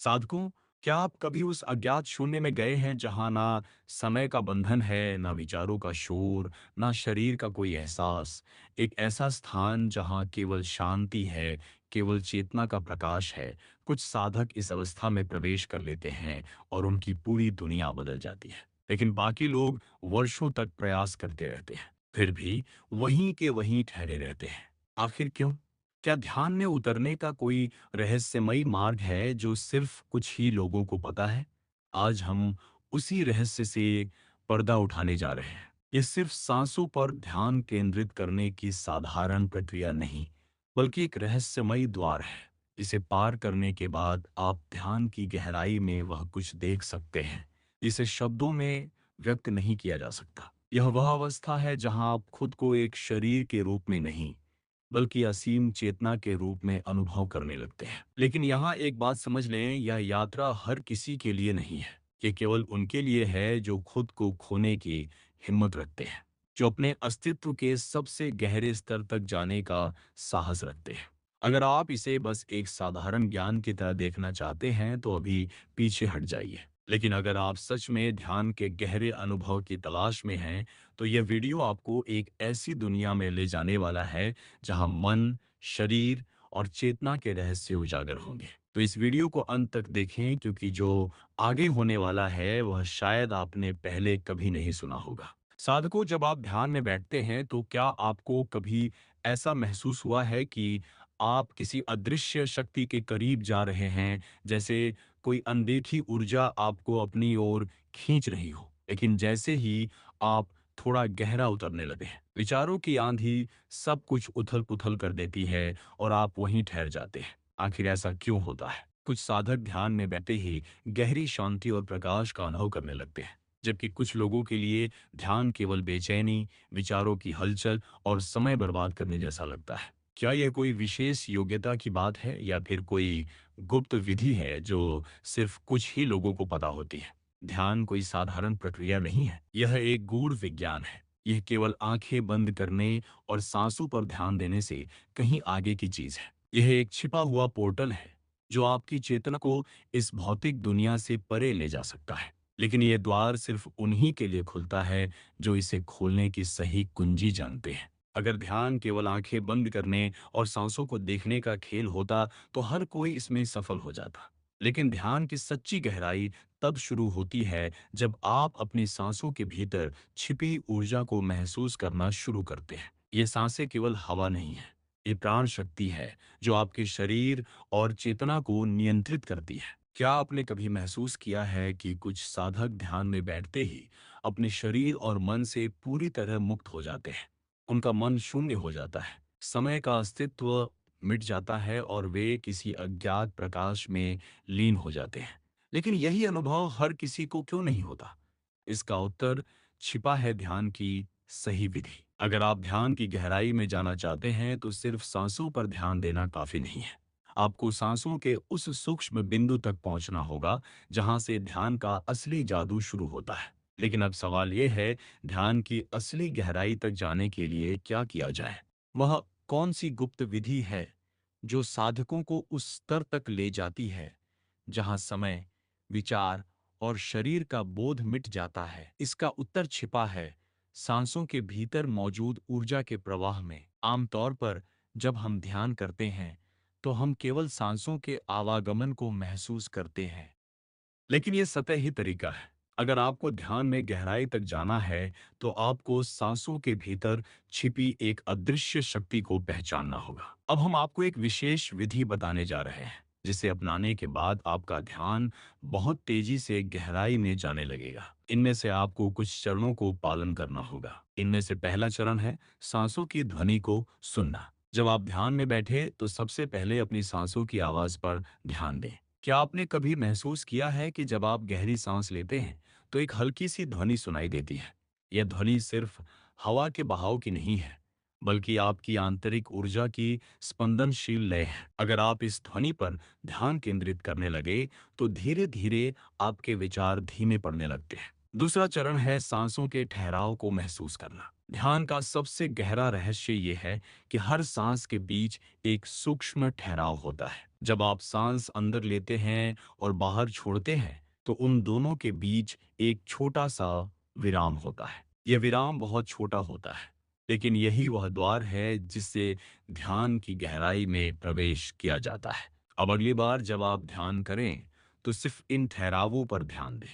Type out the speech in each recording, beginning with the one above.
साधकों, क्या आप कभी उस अज्ञात शून्य में गए हैं जहां ना समय का बंधन है, ना विचारों का शोर, ना शरीर का कोई एहसास? एक ऐसा स्थान जहां केवल शांति है, केवल चेतना का प्रकाश है। कुछ साधक इस अवस्था में प्रवेश कर लेते हैं और उनकी पूरी दुनिया बदल जाती है। लेकिन बाकी लोग वर्षों तक प्रयास करते रहते हैं, फिर भी वहीं के वहीं ठहरे रहते हैं। आखिर क्यों? क्या ध्यान में उतरने का कोई रहस्यमयी मार्ग है जो सिर्फ कुछ ही लोगों को पता है? आज हम उसी रहस्य से पर्दा उठाने जा रहे हैं। ये सिर्फ सांसों पर ध्यान केंद्रित करने की साधारण प्रक्रिया नहीं, बल्कि एक रहस्यमयी द्वार है। इसे पार करने के बाद आप ध्यान की गहराई में वह कुछ देख सकते हैं जिसे शब्दों में व्यक्त नहीं किया जा सकता। यह वह अवस्था है जहां आप खुद को एक शरीर के रूप में नहीं, बल्कि असीम चेतना के रूप में अनुभव करने लगते हैं। लेकिन यहाँ एक बात समझ लें, यह यात्रा हर किसी के लिए नहीं है। ये केवल उनके लिए है जो खुद को खोने की हिम्मत रखते हैं, जो अपने अस्तित्व के सबसे गहरे स्तर तक जाने का साहस रखते हैं। अगर आप इसे बस एक साधारण ज्ञान की तरह देखना चाहते हैं तो अभी पीछे हट जाइए। लेकिन अगर आप सच में ध्यान के गहरे अनुभव की तलाश में हैं, तो यह वीडियो आपको एक ऐसी दुनिया में ले जाने वाला है जहां मन, शरीर और चेतना के रहस्य उजागर होंगे। तो इस वीडियो को अंत तक देखें, क्योंकि जो आगे होने वाला है वह शायद आपने पहले कभी नहीं सुना होगा। साधकों, जब आप ध्यान में बैठते हैं तो क्या आपको कभी ऐसा महसूस हुआ है कि आप किसी अदृश्य शक्ति के करीब जा रहे हैं, जैसे कोई अनदेखी ऊर्जा आपको अपनी ओर खींच रही हो? लेकिन जैसे ही आप थोड़ा गहरा उतरने लगे, विचारों की आंधी सब कुछ उथल-पुथल कर देती है और आप वहीं ठहर जाते हैं। आखिर ऐसा क्यों होता है? कुछ साधक ध्यान में बैठे ही गहरी शांति और प्रकाश का अनुभव करने लगते हैं, जबकि कुछ लोगों के लिए ध्यान केवल बेचैनी, विचारों की हलचल और समय बर्बाद करने जैसा लगता है। क्या यह कोई विशेष योग्यता की बात है या फिर कोई गुप्त विधि है जो सिर्फ कुछ ही लोगों को पता होती है? ध्यान कोई साधारण प्रक्रिया नहीं है, यह एक गूढ़ विज्ञान है। यह केवल आंखें बंद करने और सांसों पर ध्यान देने से कहीं आगे की चीज है। यह एक छिपा हुआ पोर्टल है जो आपकी चेतना को इस भौतिक दुनिया से परे ले जा सकता है। लेकिन यह द्वार सिर्फ उन्हीं के लिए खुलता है जो इसे खोलने की सही कुंजी जानते हैं। अगर ध्यान केवल आंखें बंद करने और सांसों को देखने का खेल होता तो हर कोई इसमें सफल हो जाता। लेकिन ध्यान की सच्ची गहराई तब शुरू होती है जब आप अपनी सांसों के भीतर छिपी ऊर्जा को महसूस करना शुरू करते हैं। ये सांसें केवल हवा नहीं है, ये प्राण शक्ति है जो आपके शरीर और चेतना को नियंत्रित करती है। क्या आपने कभी महसूस किया है कि कुछ साधक ध्यान में बैठते ही अपने शरीर और मन से पूरी तरह मुक्त हो जाते हैं? उनका मन शून्य हो जाता है, समय का अस्तित्व मिट जाता है और वे किसी अज्ञात प्रकाश में लीन हो जाते हैं। लेकिन यही अनुभव हर किसी को क्यों नहीं होता? इसका उत्तर छिपा है ध्यान की सही विधि। अगर आप ध्यान की गहराई में जाना चाहते हैं तो सिर्फ सांसों पर ध्यान देना काफी नहीं है। आपको सांसों के उस सूक्ष्म बिंदु तक पहुंचना होगा जहां से ध्यान का असली जादू शुरू होता है। लेकिन अब सवाल यह है, ध्यान की असली गहराई तक जाने के लिए क्या किया जाए? वह कौन सी गुप्त विधि है जो साधकों को उस स्तर तक ले जाती है जहां समय, विचार और शरीर का बोध मिट जाता है? इसका उत्तर छिपा है सांसों के भीतर मौजूद ऊर्जा के प्रवाह में। आमतौर पर जब हम ध्यान करते हैं तो हम केवल सांसों के आवागमन को महसूस करते हैं, लेकिन ये सतही तरीका है। अगर आपको ध्यान में गहराई तक जाना है तो आपको सांसों के भीतर छिपी एक अदृश्य शक्ति को पहचानना होगा। अब हम आपको एक विशेष विधि बताने जा रहे हैं जिसे अपनाने के बाद आपका ध्यान बहुत तेजी से गहराई में जाने लगेगा। इनमें से आपको कुछ चरणों को पालन करना होगा। इनमें से पहला चरण है सांसों की ध्वनि को सुनना। जब आप ध्यान में बैठे तो सबसे पहले अपनी सांसों की आवाज पर ध्यान दें। क्या आपने कभी महसूस किया है कि जब आप गहरी सांस लेते हैं तो एक हल्की सी ध्वनि सुनाई देती है? यह ध्वनि सिर्फ हवा के बहाव की नहीं है, बल्कि आपकी आंतरिक ऊर्जा की स्पंदनशील लय है। अगर आप इस ध्वनि पर ध्यान केंद्रित करने लगे तो धीरे धीरे आपके विचार धीमे पड़ने लगते हैं। दूसरा चरण है सांसों के ठहराव को महसूस करना। ध्यान का सबसे गहरा रहस्य यह है कि हर सांस के बीच एक सूक्ष्म ठहराव होता है। जब आप सांस अंदर लेते हैं और बाहर छोड़ते हैं, तो उन दोनों के बीच एक छोटा सा विराम होता है। यह विराम बहुत छोटा होता है, लेकिन यही वह द्वार है जिससे ध्यान की गहराई में प्रवेश किया जाता है। अब अगली बार जब आप ध्यान करें, तो सिर्फ इन ठहरावों पर ध्यान दें।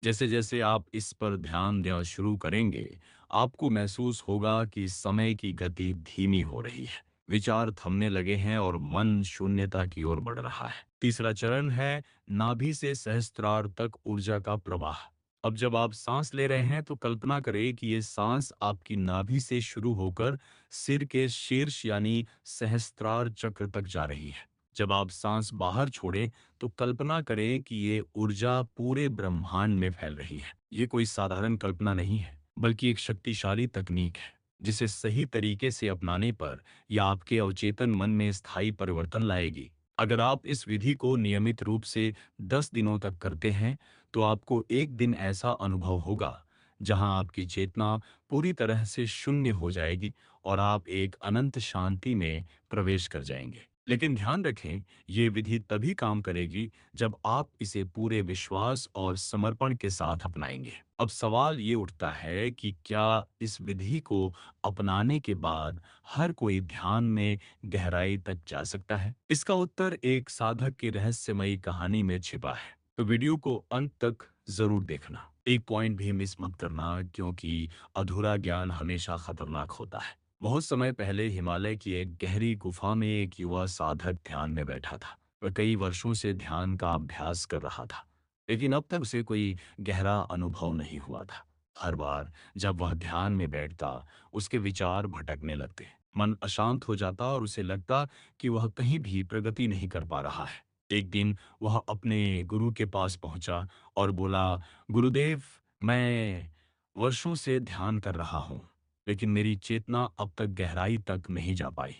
जैसे जैसे आप इस पर ध्यान देना शुरू करेंगे, आपको महसूस होगा कि समय की गति धीमी हो रही है, विचार थमने लगे हैं और मन शून्यता की ओर बढ़ रहा है। तीसरा चरण है नाभि से सहस्त्रार तक ऊर्जा का प्रवाह। अब जब आप सांस ले रहे हैं, तो कल्पना करें कि ये सांस आपकी नाभि से शुरू होकर सिर के शीर्ष यानी सहस्त्रार चक्र तक जा रही है। जब आप सांस बाहर छोड़ें, तो कल्पना करें कि ये ऊर्जा पूरे ब्रह्मांड में फैल रही है। ये कोई साधारण कल्पना नहीं है, बल्कि एक शक्तिशाली तकनीक है, जिसे सही तरीके से अपनाने पर यह आपके अवचेतन मन में स्थायी परिवर्तन लाएगी। अगर आप इस विधि को नियमित रूप से 10 दिनों तक करते हैं, तो आपको एक दिन ऐसा अनुभव होगा जहां आपकी चेतना पूरी तरह से शून्य हो जाएगी और आप एक अनंत शांति में प्रवेश कर जाएंगे। लेकिन ध्यान रखें, ये विधि तभी काम करेगी जब आप इसे पूरे विश्वास और समर्पण के साथ अपनाएंगे। अब सवाल ये उठता है कि क्या इस विधि को अपनाने के बाद हर कोई ध्यान में गहराई तक जा सकता है? इसका उत्तर एक साधक की रहस्यमयी कहानी में छिपा है। तो वीडियो को अंत तक जरूर देखना। एक पॉइंट भी मिस मत करना, क्योंकि अधूरा ज्ञान हमेशा खतरनाक होता है। बहुत समय पहले हिमालय की एक गहरी गुफा में एक युवा साधक ध्यान में बैठा था। वह कई वर्षों से ध्यान का अभ्यास कर रहा था, लेकिन अब तक उसे कोई गहरा अनुभव नहीं हुआ था। हर बार जब वह ध्यान में बैठता, उसके विचार भटकने लगते, मन अशांत हो जाता और उसे लगता कि वह कहीं भी प्रगति नहीं कर पा रहा है। एक दिन वह अपने गुरु के पास पहुंचा और बोला, गुरुदेव, मैं वर्षों से ध्यान कर रहा हूँ, लेकिन मेरी चेतना अब तक गहराई तक नहीं जा पाई।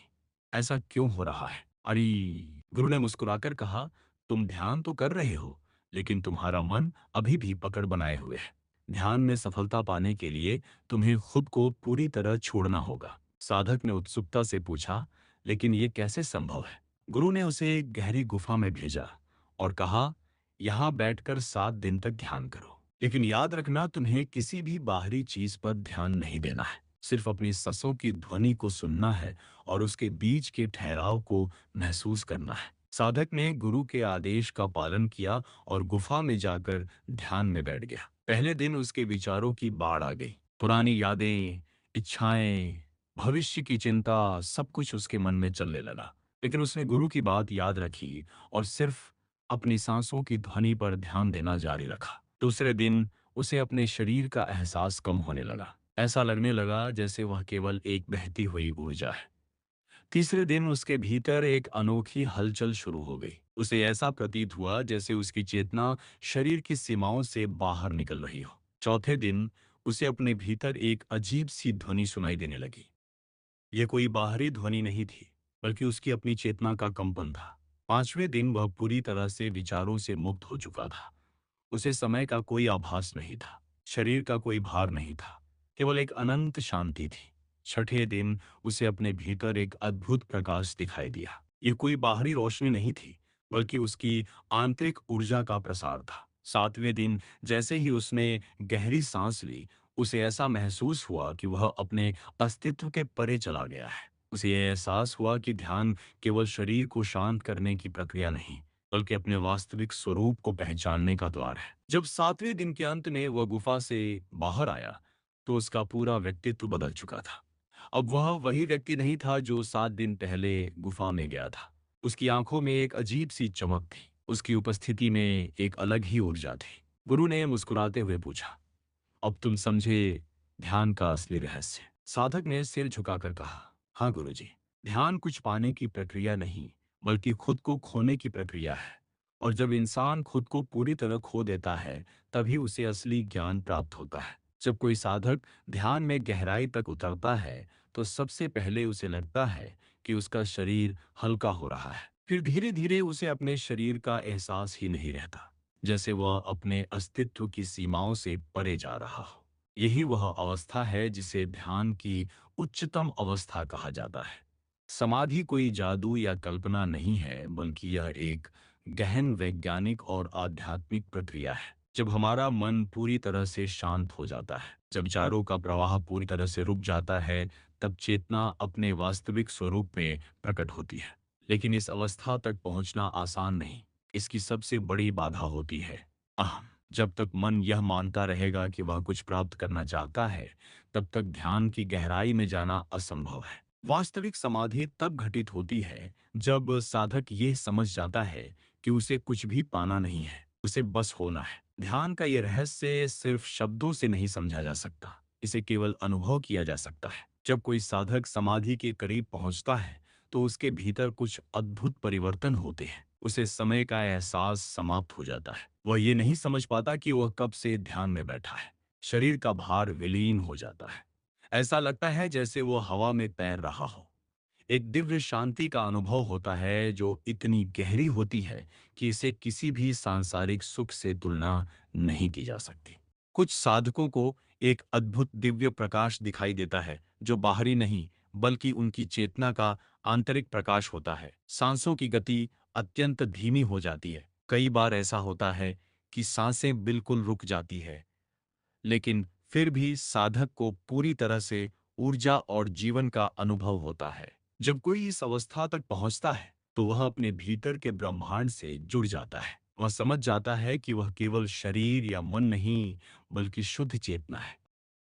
ऐसा क्यों हो रहा है? अरे! गुरु ने मुस्कुराकर कहा, तुम ध्यान तो कर रहे हो, लेकिन तुम्हारा मन अभी भी पकड़ बनाए हुए है। ध्यान में सफलता पाने के लिए तुम्हें खुद को पूरी तरह छोड़ना होगा। साधक ने उत्सुकता से पूछा, लेकिन ये कैसे संभव है? गुरु ने उसे एक गहरी गुफा में भेजा और कहा, यहाँ बैठकर 7 दिन तक ध्यान करो। लेकिन याद रखना, तुम्हें किसी भी बाहरी चीज पर ध्यान नहीं देना है। सिर्फ अपनी सांसों की ध्वनि को सुनना है और उसके बीच के ठहराव को महसूस करना है। साधक ने गुरु के आदेश का पालन किया और गुफा में जाकर ध्यान में बैठ गया। पहले दिन उसके विचारों की बाढ़ आ गई। पुरानी यादें, इच्छाएं, भविष्य की चिंता, सब कुछ उसके मन में चलने लगा। लेकिन उसने गुरु की बात याद रखी और सिर्फ अपनी सांसों की ध्वनि पर ध्यान देना जारी रखा। दूसरे दिन उसे अपने शरीर का एहसास कम होने लगा। ऐसा लगने लगा जैसे वह केवल एक बहती हुई ऊर्जा है। तीसरे दिन उसके भीतर एक अनोखी हलचल शुरू हो गई। उसे ऐसा प्रतीत हुआ जैसे उसकी चेतना शरीर की सीमाओं से बाहर निकल रही हो। चौथे दिन उसे अपने भीतर एक अजीब सी ध्वनि सुनाई देने लगी। यह कोई बाहरी ध्वनि नहीं थी, बल्कि उसकी अपनी चेतना का कंपन था। पांचवें दिन वह पूरी तरह से विचारों से मुक्त हो चुका था। उसे समय का कोई आभास नहीं था, शरीर का कोई भार नहीं था, केवल एक अनंत शांति थी। छठे दिन उसे अपने भीतर एक अद्भुत प्रकाश दिखाई दिया। ये कोई बाहरी रोशनी नहीं थी, बल्कि उसकी आंतरिक ऊर्जा का प्रसार था। सातवें दिन जैसे ही उसने गहरी सांस ली, उसे ऐसा महसूस हुआ कि वह अपने अस्तित्व के परे चला गया है। उसे यह एहसास हुआ कि ध्यान केवल शरीर को शांत करने की प्रक्रिया नहीं, बल्कि अपने वास्तविक स्वरूप को पहचानने का द्वार है। जब सातवें दिन के अंत में वह गुफा से बाहर आया, तो उसका पूरा व्यक्तित्व बदल चुका था। अब वह वही व्यक्ति नहीं था जो 7 दिन पहले गुफा में गया था। उसकी आंखों में एक अजीब सी चमक थी। उसकी उपस्थिति में एक अलग ही ऊर्जा थी। गुरु ने मुस्कुराते हुए पूछा, अब तुम समझे ध्यान का असली रहस्य? साधक ने सिर झुकाकर कहा, हाँ गुरुजी, ध्यान कुछ पाने की प्रक्रिया नहीं, बल्कि खुद को खोने की प्रक्रिया है। और जब इंसान खुद को पूरी तरह खो देता है, तभी उसे असली ज्ञान प्राप्त होता है। जब कोई साधक ध्यान में गहराई तक उतरता है, तो सबसे पहले उसे लगता है कि उसका शरीर हल्का हो रहा है। फिर धीरे धीरे उसे अपने शरीर का एहसास ही नहीं रहता, जैसे वह अपने अस्तित्व की सीमाओं से परे जा रहा हो। यही वह अवस्था है जिसे ध्यान की उच्चतम अवस्था कहा जाता है। समाधि कोई जादू या कल्पना नहीं है, बल्कि यह एक गहन वैज्ञानिक और आध्यात्मिक प्रक्रिया है। जब हमारा मन पूरी तरह से शांत हो जाता है, जब विचारों का प्रवाह पूरी तरह से रुक जाता है, तब चेतना अपने वास्तविक स्वरूप में प्रकट होती है। लेकिन इस अवस्था तक पहुंचना आसान नहीं। इसकी सबसे बड़ी बाधा होती है अहम। जब तक मन यह मानता रहेगा कि वह कुछ प्राप्त करना चाहता है, तब तक ध्यान की गहराई में जाना असंभव है। वास्तविक समाधि तब घटित होती है जब साधक ये समझ जाता है कि उसे कुछ भी पाना नहीं है, उसे बस होना है। ध्यान का ये रहस्य सिर्फ शब्दों से नहीं समझा जा सकता, इसे केवल अनुभव किया जा सकता है। जब कोई साधक समाधि के करीब पहुंचता है, तो उसके भीतर कुछ अद्भुत परिवर्तन होते हैं। उसे समय का एहसास समाप्त हो जाता है। वह ये नहीं समझ पाता कि वह कब से ध्यान में बैठा है। शरीर का भार विलीन हो जाता है। ऐसा लगता है जैसे वो हवा में तैर रहा हो। एक दिव्य शांति का अनुभव होता है जो इतनी गहरी होती है कि इसे किसी भी सांसारिक सुख से तुलना नहीं की जा सकती। कुछ साधकों को एक अद्भुत दिव्य प्रकाश दिखाई देता है जो बाहरी नहीं, बल्कि उनकी चेतना का आंतरिक प्रकाश होता है। सांसों की गति अत्यंत धीमी हो जाती है। कई बार ऐसा होता है कि सांसें बिल्कुल रुक जाती है, लेकिन फिर भी साधक को पूरी तरह से ऊर्जा और जीवन का अनुभव होता है। जब कोई इस अवस्था तक पहुंचता है, तो वह अपने भीतर के ब्रह्मांड से जुड़ जाता है। वह समझ जाता है कि वह केवल शरीर या मन नहीं, बल्कि शुद्ध चेतना है।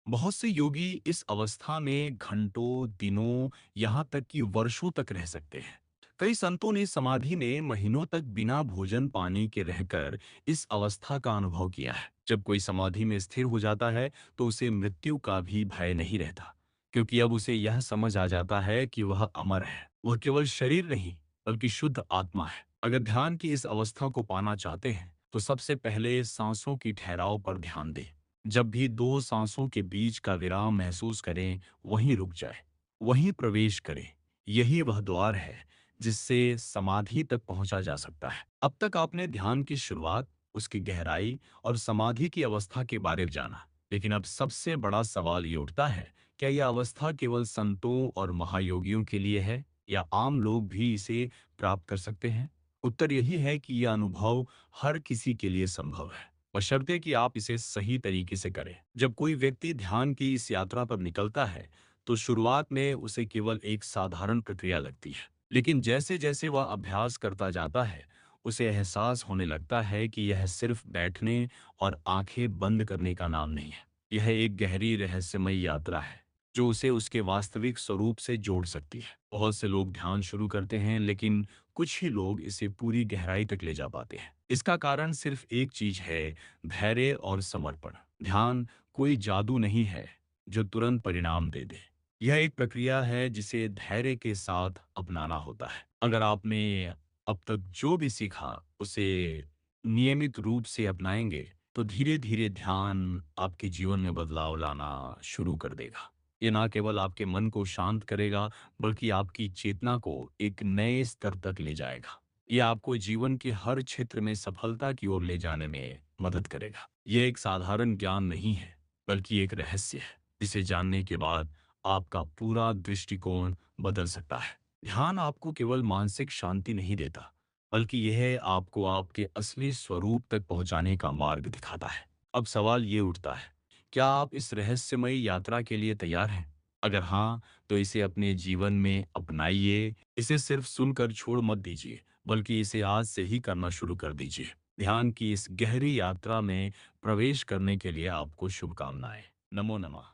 बहुत से योगी इस अवस्था में घंटों, दिनों, यहाँ तक कि वर्षों तक रह सकते हैं। कई संतों ने समाधि में महीनों तक बिना भोजन पानी के रहकर इस अवस्था का अनुभव किया है। जब कोई समाधि में स्थिर हो जाता है, तो उसे मृत्यु का भी भय नहीं रहता, क्योंकि अब उसे यह समझ आ जाता है कि वह अमर है। वह केवल शरीर नहीं, बल्कि शुद्ध आत्मा है। अगर ध्यान की इस अवस्था को पाना चाहते हैं, तो सबसे पहले सांसों की ठहराव पर ध्यान दें। जब भी दो सांसों के बीच का विराम महसूस करें, वहीं रुक जाए, वहीं प्रवेश करें। यही वह द्वार है जिससे समाधि तक पहुंचा जा सकता है। अब तक आपने ध्यान की शुरुआत, उसकी गहराई और समाधि की अवस्था के बारे में जाना, लेकिन अब सबसे बड़ा सवाल ये उठता है, क्या यह अवस्था केवल संतों और महायोगियों के लिए है, या आम लोग भी इसे प्राप्त कर सकते हैं? उत्तर यही है कि यह अनुभव हर किसी के लिए संभव है, बशर्ते कि आप इसे सही तरीके से करें। जब कोई व्यक्ति ध्यान की इस यात्रा पर निकलता है, तो शुरुआत में उसे केवल एक साधारण प्रक्रिया लगती है। लेकिन जैसे जैसे वह अभ्यास करता जाता है, उसे एहसास होने लगता है कि यह सिर्फ बैठने और आंखें बंद करने का नाम नहीं है। यह एक गहरी रहस्यमय यात्रा है, जो उसे उसके वास्तविक स्वरूप से जोड़ सकती है। बहुत से लोग ध्यान शुरू करते हैं, लेकिन कुछ ही लोग इसे पूरी गहराई तक ले जा पाते हैं। इसका कारण सिर्फ एक चीज है, धैर्य और समर्पण। ध्यान कोई जादू नहीं है जो तुरंत परिणाम दे दे। यह एक प्रक्रिया है जिसे धैर्य के साथ अपनाना होता है। अगर आपने अब तक जो भी सीखा उसे नियमित रूप से अपनाएंगे, तो धीरे धीरे ध्यान आपके जीवन में बदलाव लाना शुरू कर देगा। ये ना केवल आपके मन को शांत करेगा, बल्कि आपकी चेतना को एक नए स्तर तक ले जाएगा। ये आपको जीवन के हर क्षेत्र में सफलता की ओर ले जाने में मदद करेगा। ये एक साधारण ज्ञान नहीं है, बल्कि एक रहस्य है, जिसे जानने के बाद आपका पूरा दृष्टिकोण बदल सकता है। ध्यान आपको केवल मानसिक शांति नहीं देता, बल्कि यह आपको आपके असली स्वरूप तक पहुंचाने का मार्ग दिखाता है। अब सवाल ये उठता है, क्या आप इस रहस्यमयी यात्रा के लिए तैयार हैं? अगर हाँ, तो इसे अपने जीवन में अपनाइए। इसे सिर्फ सुनकर छोड़ मत दीजिए, बल्कि इसे आज से ही करना शुरू कर दीजिए। ध्यान की इस गहरी यात्रा में प्रवेश करने के लिए आपको शुभकामनाएं। नमो नमः।